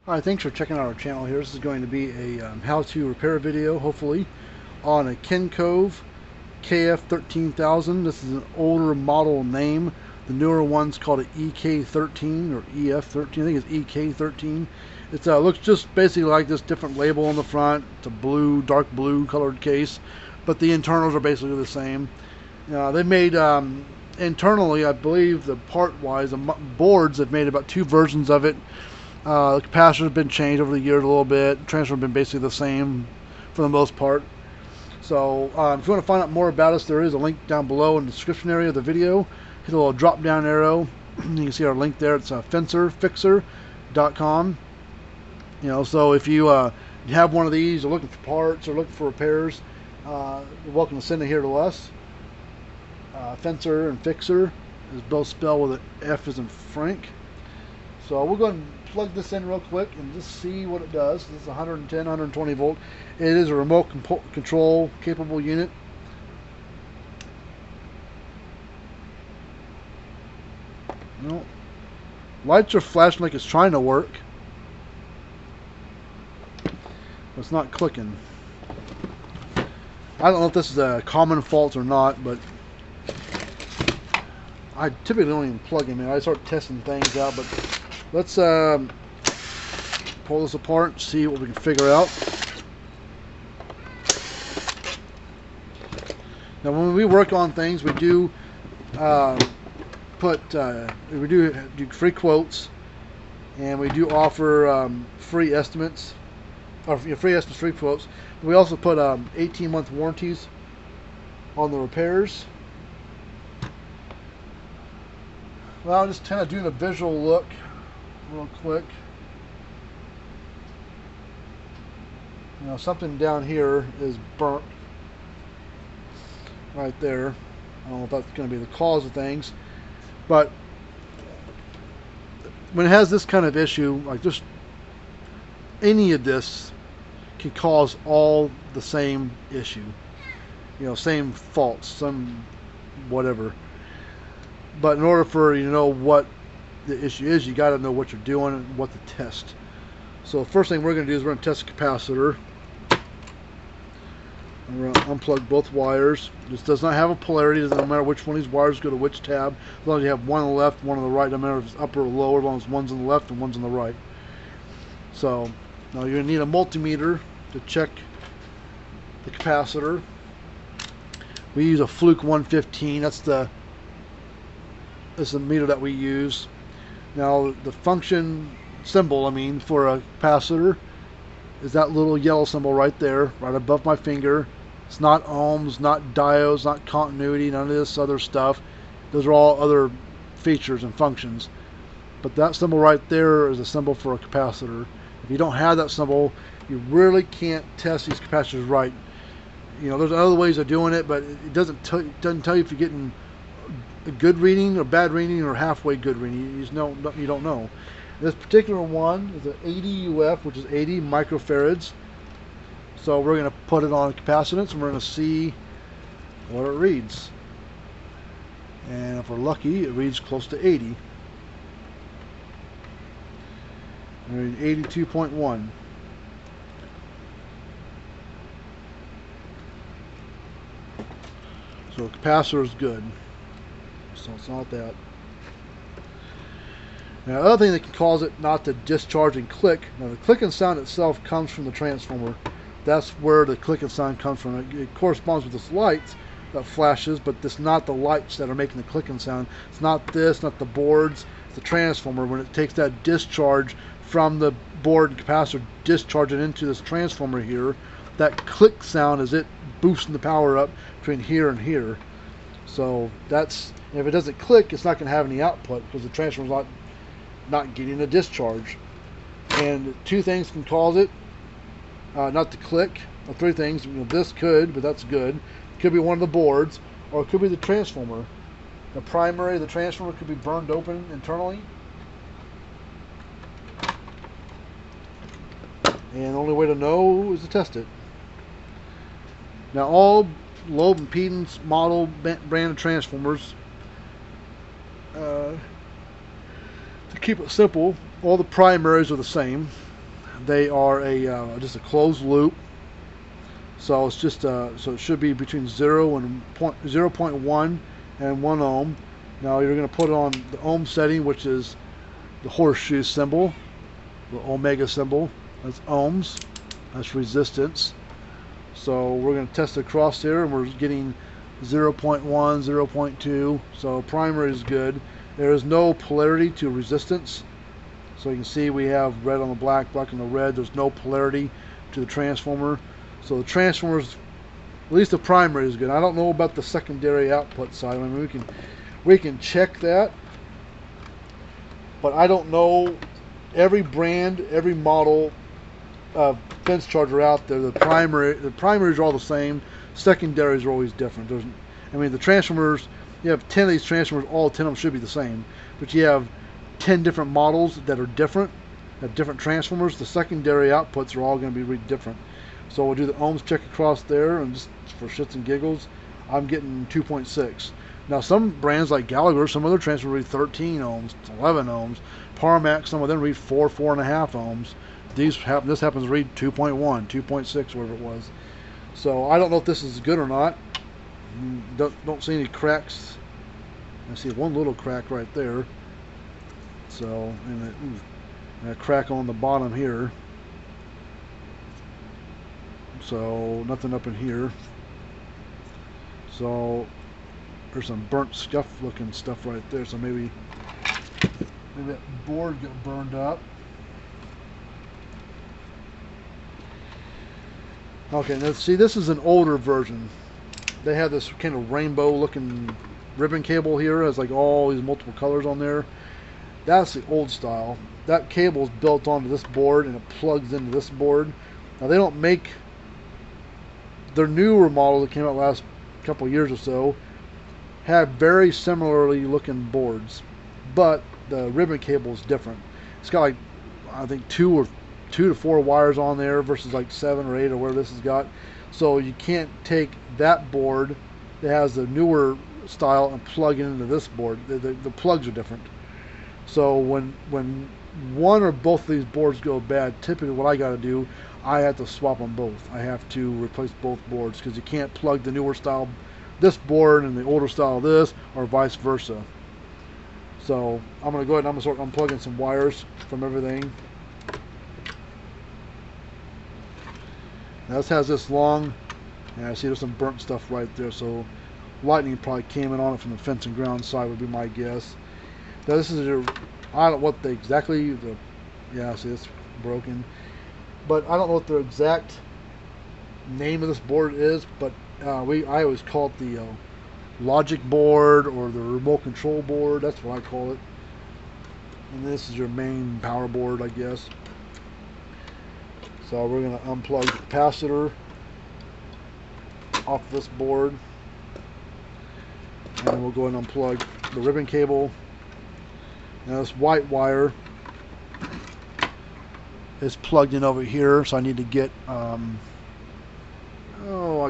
Hi, thanks for checking out our channel here. This is going to be a how-to repair video, hopefully, on a Kencove KF13000. This is an older model name. The newer one's called an EK13 or EF13. I think it's EK13. It looks just basically like this, different label on the front. It's a blue, dark blue colored case, but the internals are basically the same. They made internally, I believe, the part-wise, the boards have made about 2 versions of it. The capacitor has been changed over the years a little bit. The transformer has been basically the same for the most part. So if you want to find out more about us, there is a link down below in the description area of the video. Hit a little drop down arrow. You can see our link there. It's fencerfixer.com. So if you have one of these, or looking for parts or looking for repairs, you're welcome to send it here to us. Fencer and Fixer is both spelled with an F as in Frank. So we'll go ahead and plug this in real quick and just see what it does. This is 110, 120 volt. It is a remote control capable unit. Lights are flashing like it's trying to work. It's not clicking. I don't know if this is a common fault or not, but I typically don't even plug them in. I start testing things out, but let's pull this apart and see what we can figure out. Now, when we work on things, we do do free quotes, and we do offer free estimates, or free estimates, free quotes. We also put 18-month warranties on the repairs. Well, I'm just kind of doing a visual look real quick. Something down here is burnt right there. I don't know if that's going to be the cause of things, but when it has this kind of issue, like just any of this can cause all the same issue, same faults, some whatever. But in order for you to know what the issue is, you got to know what you're doing and what to test. So the first thing we're going to do is we're going to test the capacitor. And we're going to unplug both wires. This does not have a polarity. It doesn't matter which one of these wires go to which tab. As long as you have one on the left, one on the right, doesn't matter if it's upper or lower, as long as one's on the left and one's on the right. So now you're going to need a multimeter to check the capacitor. We use a Fluke 115. That's the meter that we use. Now the function symbol, for a capacitor, is that little yellow symbol right there, right above my finger. It's not ohms, not diodes, not continuity, none of this other stuff. Those are all other features and functions. But that symbol right there is a symbol for a capacitor. If you don't have that symbol, you really can't test these capacitors right. There's other ways of doing it, but it doesn't tell you if you're getting a good reading or bad reading or halfway good reading. You don't know. This particular one is an 80 UF, which is 80 microfarads. So we're going to put it on capacitance and we're going to see what it reads. And if we're lucky, it reads close to 80. I read 82.1. So capacitor is good. So it's not that. Now, the other thing that can cause it not to discharge and click. Now, the clicking sound itself comes from the transformer. That's where the clicking sound comes from. It corresponds with this light that flashes, but it's not the lights that are making the clicking sound. It's not this, not the boards. It's the transformer. When it takes that discharge from the board and capacitor, discharge it into this transformer here, that click sound is it boosting the power up between here and here. So if it doesn't click, it's not going to have any output because the transformer's not getting a discharge. And 2 things can cause it not to click, or 3 things. This could, but that's good. It could be one of the boards, or it could be the transformer. The primary of the transformer could be burned open internally. And the only way to know is to test it. Now, all low impedance model brand of transformers, to keep it simple, all the primaries are the same. They are just a closed loop. So it's just so it should be between 0.1 and 1 ohm. Now you're going to put it on the ohm setting, which is the horseshoe symbol, the omega symbol. That's ohms. That's resistance. So we're going to test across here, and we're getting 0.1, 0.2. So primary is good. There is no polarity to resistance. So you can see we have red on the black, black on the red. There's no polarity to the transformer. So the transformers, at least the primary is good. I don't know about the secondary output side. I mean, we can check that, but I don't know every brand, every model of fence charger out there. The primaries are all the same. Secondaries are always different. I mean, the transformers, you have 10 of these transformers, all 10 of them should be the same, but you have 10 different models that are different, have different transformers. The secondary outputs are all going to be really different. So we'll do the ohms check across there, and just for shits and giggles, I'm getting 2.6. Now some brands like Gallagher, some other transformers read 13 ohms, 11 ohms. Parmax, some of them read 4.5 ohms. This happens to read 2.1, 2.6, whatever it was. So I don't know if this is good or not. Don't see any cracks. I see one little crack right there. So, and a crack on the bottom here. So nothing up in here. So there's some burnt scuff looking stuff right there. So maybe that board got burned up. Okay, now see, this is an older version. They have this kind of rainbow looking ribbon cable here. It has like all these multiple colors on there. That's the old style. That cable is built onto this board and it plugs into this board. Now they don't make their newer model that came out last couple of years or so, have very similarly looking boards, but the ribbon cable is different. It's got like, I think 2 to 4 wires on there versus like 7 or 8 or where this has got. So you can't take that board that has the newer style and plug it into this board. The plugs are different. So when one or both of these boards go bad, typically what I got to do, I have to swap them both. I have to replace both boards because you can't plug the newer style this board and the older style this, or vice versa. So I'm going to go ahead and I'm going to start unplugging some wires from everything. Now this has this long, and I see there's some burnt stuff right there, so lightning probably came in on it from the fence and ground side would be my guess. Now this is your, I don't know what yeah, see it's broken, but I don't know what the exact name of this board is, but I always call it the logic board or the remote control board. That's what I call it. And this is your main power board, I guess. So we're going to unplug the capacitor off this board, and we'll go ahead and unplug the ribbon cable. Now this white wire is plugged in over here, so I need to get I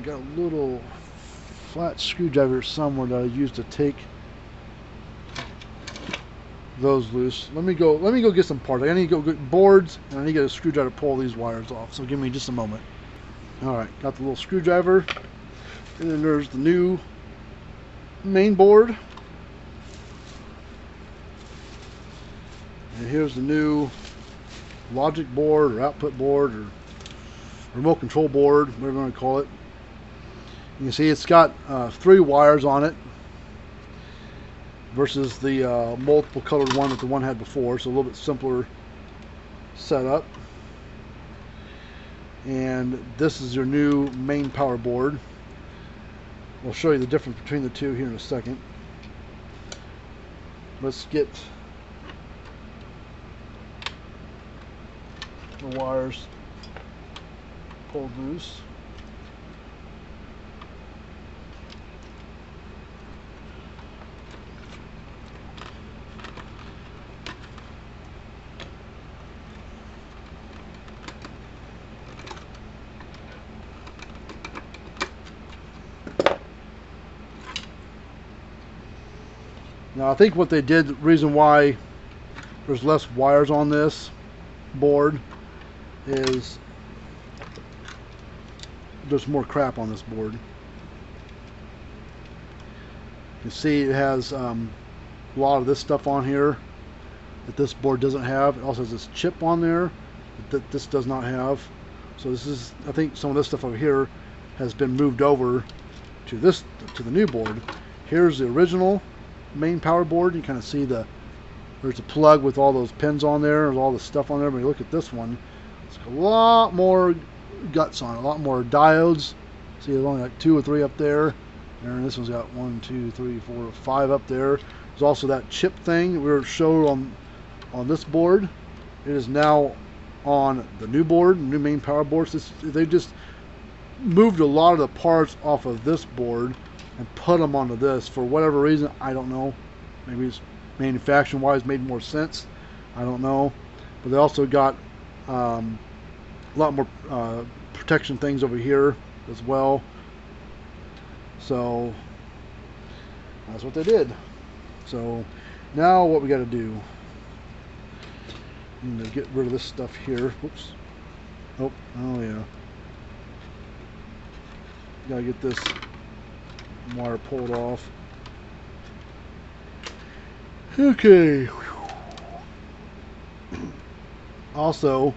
got a little flat screwdriver somewhere that I used to take those loose. Let me go get some parts. I need to go get boards, and I need to get a screwdriver to pull these wires off. So give me just a moment. Alright, got the little screwdriver, and then there's the new main board, and here's the new logic board or output board or remote control board, whatever you want to call it. You can see it's got 3 wires on it versus the multiple colored one that the one had before, so a little bit simpler setup. And this is your new main power board. I'll show you the difference between the two here in a second. Let's get the wires pulled loose. Now I think what they did, the reason why there's less wires on this board is there's more crap on this board. You can see it has a lot of this stuff on here that this board doesn't have. It also has this chip on there that this does not have. So this is, I think some of this stuff over here has been moved over to the new board. Here's the original main power board. You kind of see there's a plug with all those pins on there. There's all the stuff on there. But you look at this one, it's a lot more guts on it, a lot more diodes. See, there's only like 2 or 3 up there. And this one's got 1, 2, 3, 4, 5 up there. There's also that chip thing that we were showed on this board. It is now on the new board, new main power board. So they just moved a lot of the parts off of this board and put them onto this for whatever reason. I don't know. Maybe it's manufacturing wise made more sense. I don't know. But they also got a lot more protection things over here as well. So that's what they did. So now what we got to do, we need to get rid of this stuff here. Whoops. Oh yeah. Gotta get this wire pulled off. Okay. Also,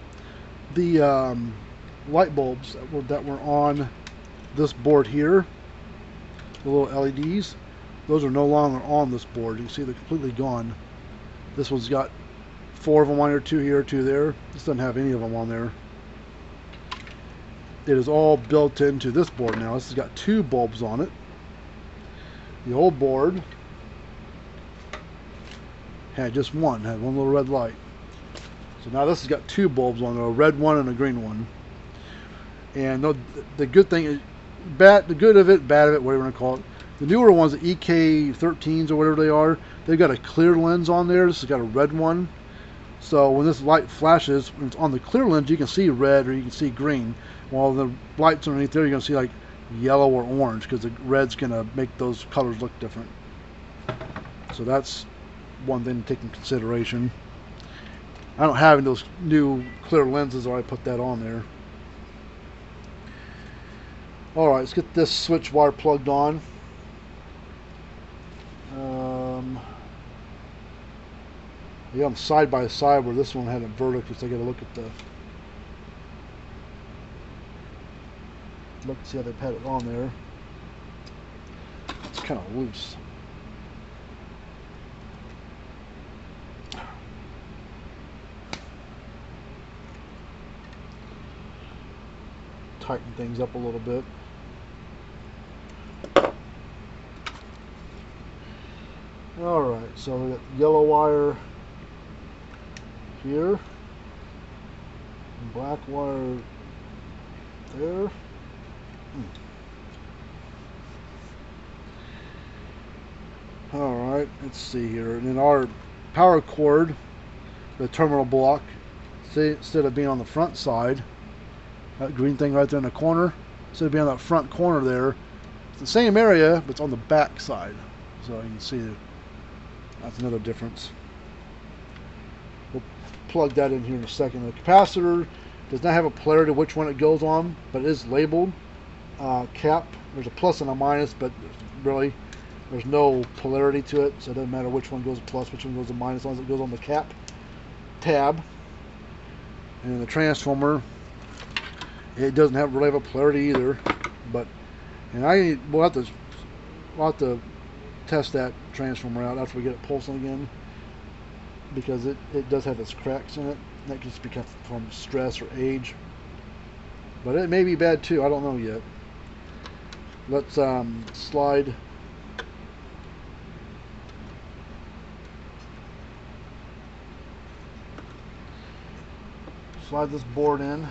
the light bulbs that were on this board here, the little LEDs, those are no longer on this board. You can see they're completely gone. This one's got 4 of them on here, 2 here, 2 there. This doesn't have any of them on there. It is all built into this board now. This has got 2 bulbs on it. The old board had just one, had one little red light. So now this has got 2 bulbs on there, a red one and a green one. And the good thing is, the good of it, bad of it, whatever you want to call it, the newer ones, the EK13s or whatever they are, they've got a clear lens on there. This has got a red one. So when this light flashes, when it's on the clear lens, you can see red or you can see green. While the lights underneath there, you're going to see like yellow or orange, because the red's going to make those colors look different. So that's one thing to take into consideration. I don't have those new clear lenses, or I put that on there. Alright, let's get this switch wire plugged on. Yeah, I'm side by side where this one had a vertical, so I got to look at see how they've had it on there. It's kind of loose. Tighten things up a little bit. Alright, so we got yellow wire here, and black wire there. Alright, let's see here. And then our power cord, the terminal block, see, instead of being on the front side, that green thing right there in the corner, instead of being on that front corner there, it's the same area, but it's on the back side. So you can see that's another difference. We'll plug that in here in a second. The capacitor does not have a polarity which one it goes on, but it is labeled cap. There's a plus and a minus, but really there's no polarity to it, so it doesn't matter which one goes plus, which one goes to minus, as long as it goes on the cap tab. And the transformer, it doesn't really have a polarity either, but we'll have to test that transformer out after we get it pulsing again, because it does have its cracks in it. That could just be from stress or age, but it may be bad too. I don't know yet. Let's slide this board in.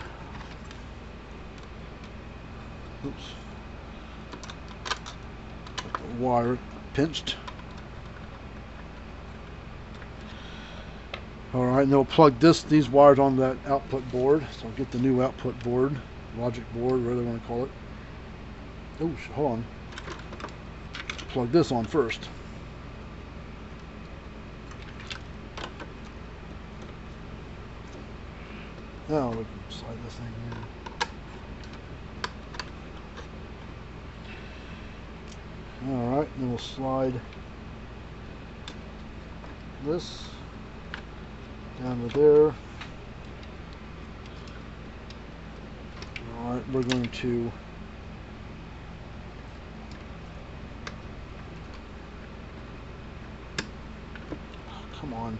Oops. Got the wire pinched. Alright, and then we'll plug these wires on that output board. So I'll get the new output board, logic board, whatever you want to call it. Oh, hold on. Plug this on first. Now we can slide this thing in. Alright, then we'll slide this down to there. Alright, we're going to come on.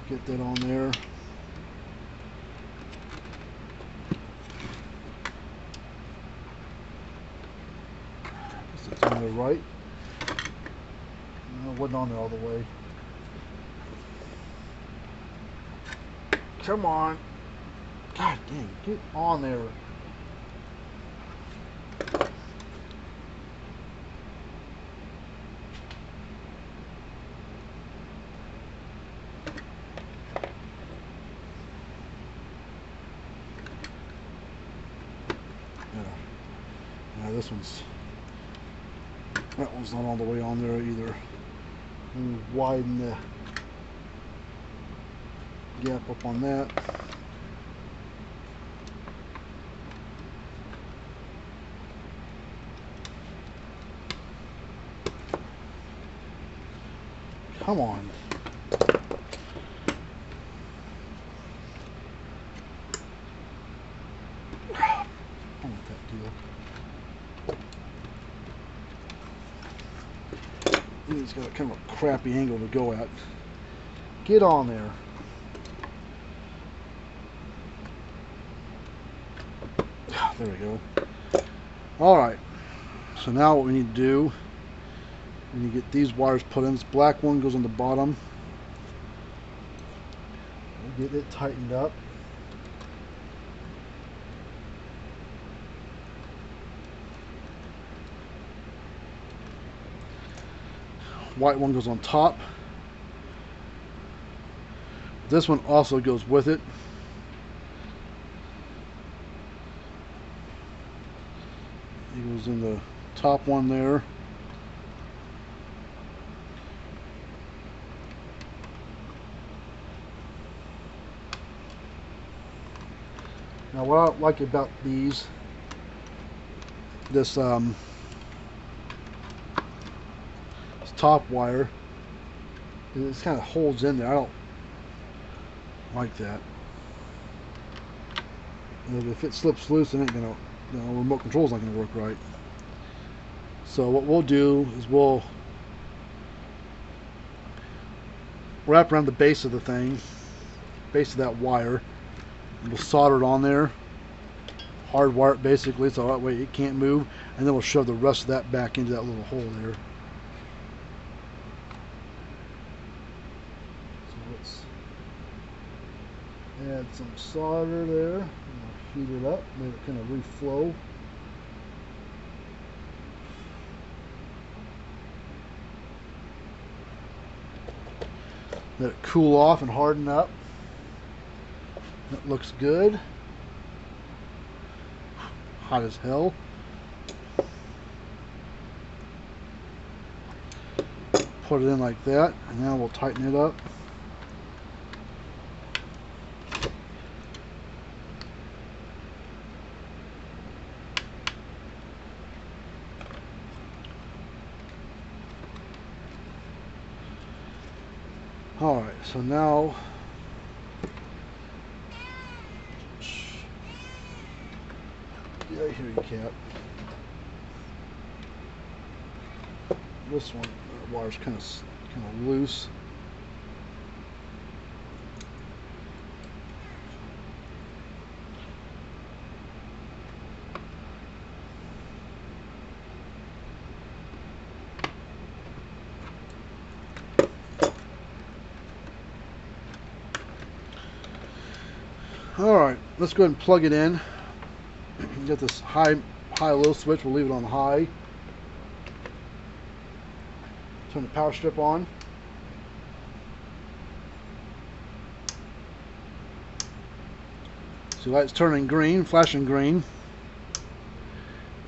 Get that on there. Guess it's on the right. No, it wasn't on there all the way. Come on. God dang, get on there. Yeah, this one's, that one's not all the way on there either. And widen the gap up on that. Come on. I want that deal. It's got a kind of a crappy angle to go at. Get on there. There we go. Alright, so now what we need to do, we need to get these wires put in. This black one goes on the bottom. We'll get it tightened up. White one goes on top. This one also goes with it. It goes in the top one there. Now what I like about these, this top wire, it kind of holds in there. I don't like that. And if it slips loose, it ain't gonna, remote control's not gonna work right. So what we'll do is we'll wrap around the base of the thing, base of that wire, and we'll solder it on there, hardwire it basically, so that way it can't move, and then we'll shove the rest of that back into that little hole there. So let's add some solder there, and we'll heat it up, let it kind of reflow. Let it cool off and harden up. That looks good. Hot as hell. Put it in like that, and now we'll tighten it up. Alright, so now yeah, I hear you, cat. This one, the wire's kind of loose. Alright, let's go ahead and plug it in. Get this high-low switch, we'll leave it on high. Turn the power strip on. So the light's turning green, flashing green.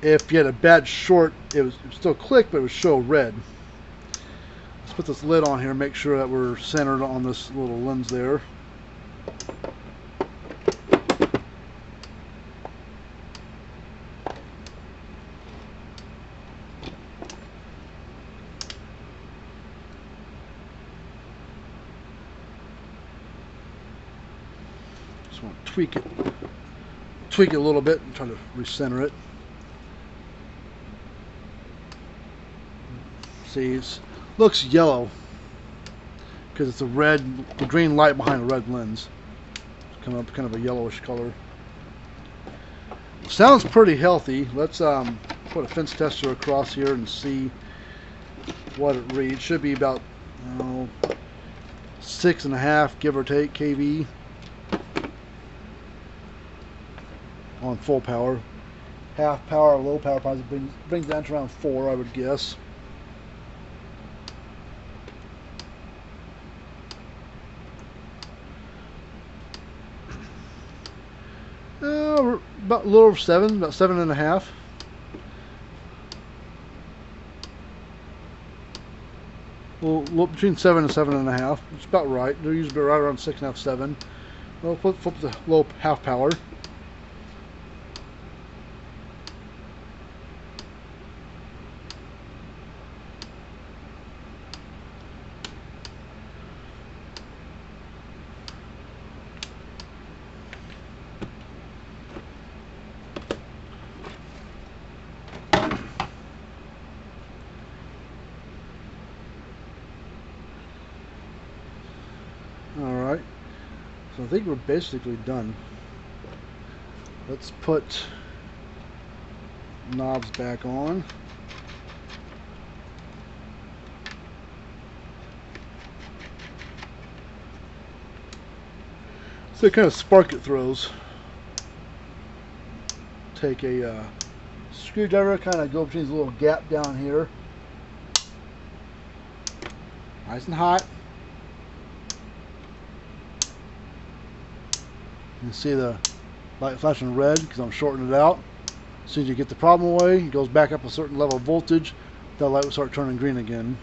If you had a bad short, it would still click, but it would show red. So put this lid on here and make sure that we're centered on this little lens there. Just want to tweak it a little bit and try to recenter it. See, it looks yellow because it's the green light behind a red lens. It's coming up kind of a yellowish color. Sounds pretty healthy. Let's put a fence tester across here and see what it reads. Should be about 6.5, give or take, kV on full power. Half power, low power probably brings down to around 4, I would guess. About a little over 7, about 7.5. Well, between 7 and 7.5. It's about right. They're usually right around 6.5, 7. We'll flip the low half power. Alright, so I think we're basically done. Let's put knobs back on. So kind of spark it throws. Take a screwdriver, kind of go between this little gap down here. Nice and hot. You can see the light flashing red because I'm shorting it out. As soon as you get the problem away, it goes back up a certain level of voltage, that light will start turning green again.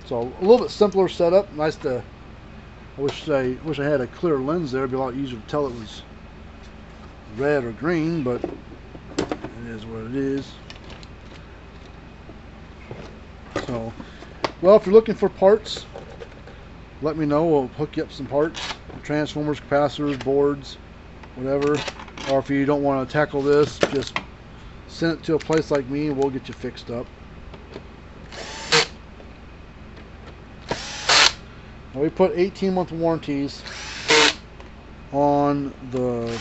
So a little bit simpler setup. Nice to. I wish I had a clear lens there. It'd be a lot easier to tell it was red or green, but it is what it is. So, well, if you're looking for parts, let me know. We'll hook you up some parts. Transformers, capacitors, boards, whatever. Or if you don't want to tackle this, just send it to a place like me and we'll get you fixed up. Now we put 18-month warranties on the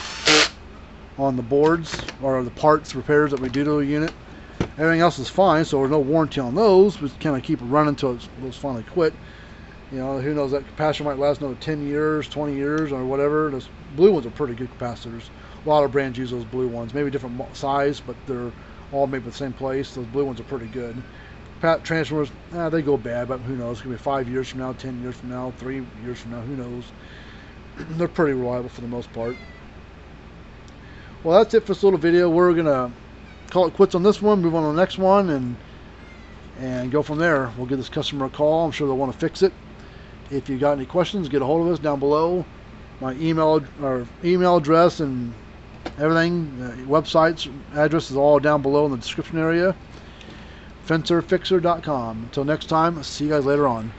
boards or the parts repairs that we do to a unit. Everything else is fine, so there's no warranty on those. We kind of keep it running until those finally quit. You know, who knows, that capacitor might last another 10 years, 20 years, or whatever. Those blue ones are pretty good capacitors. A lot of brands use those blue ones. Maybe different size, but they're all made by the same place. Those blue ones are pretty good. Transformers, they go bad, but who knows? It could be 5 years from now, 10 years from now, 3 years from now, who knows? They're pretty reliable for the most part. Well, that's it for this little video. We're going to call it quits on this one, move on to the next one, and go from there. We'll give this customer a call. I'm sure they'll want to fix it. If you got any questions, get a hold of us down below. My email address and everything, websites, address is all down below in the description area. Fencerfixer.com. Until next time, see you guys later on.